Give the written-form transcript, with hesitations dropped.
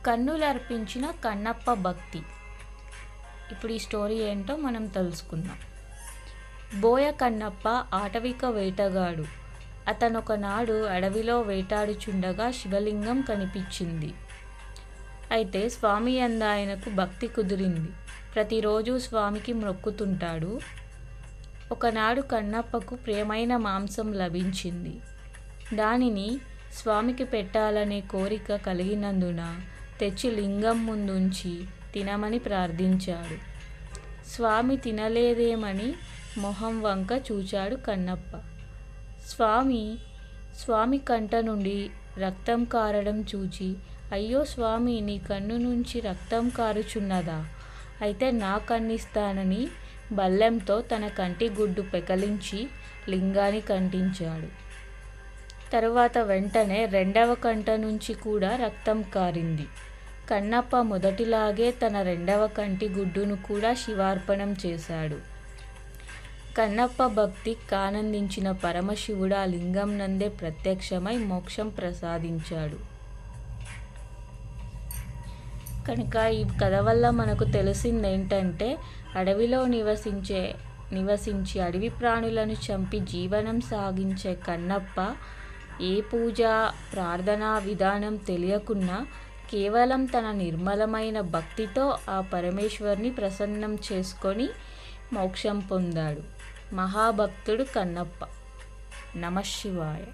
కన్నులర్పించిన కన్నప్ప భక్తి. ఇప్పుడు ఈ స్టోరీ ఏంటో మనం తెలుసుకుందాం. బోయ కన్నప్ప ఆటవిక వేటగాడు. అతనొకనాడు అడవిలో వేటాడుచుండగా శివలింగం కనిపించింది. అయితే స్వామి యందు ఆయనకు భక్తి కుదిరింది. ప్రతిరోజు స్వామికి మొక్కుతుంటాడు. ఒకనాడు కన్నప్పకు ప్రియమైన మాంసం లభించింది. దానిని స్వామికి పెట్టాలనే కోరిక కలిగినందున తెచ్చి లింగం ముందుంచి తినమని ప్రార్థించాడు. స్వామి తినలేదేమని మొహం వంక చూచాడు కన్నప్ప. స్వామి కంట నుండి రక్తం కారడం చూచి, అయ్యో స్వామి, నీ కన్ను నుంచి రక్తం కారుచున్నదా? అయితే నా కన్నిస్తానని బల్లెంతో తన కంటి గుడ్డు పెకలించి లింగాన్ని కంటించాడు. తరువాత వెంటనే రెండవ కంట నుంచి కూడా రక్తం కారింది. కన్నప్ప మొదటిలాగే తన రెండవ కంటి గుడ్డును కూడా శివార్పణం చేశాడు. కన్నప్ప భక్తి కానందించిన పరమశివుడు ఆ లింగం నందే ప్రత్యక్షమై మోక్షం ప్రసాదించాడు. కనుక ఈ కథ వల్ల మనకు తెలిసింది ఏంటంటే, అడవిలో నివసించి అడవి ప్రాణులను చంపి జీవనం సాగించే కన్నప్ప ఏ పూజ ప్రార్థనా విధానం తెలియకున్నా కేవలం తన నిర్మలమైన భక్తితో ఆ పరమేశ్వరుని ప్రసన్నం చేసుకొని మోక్షం పొందాడు. మహాభక్తుడు కన్నప్ప. నమః శివాయ.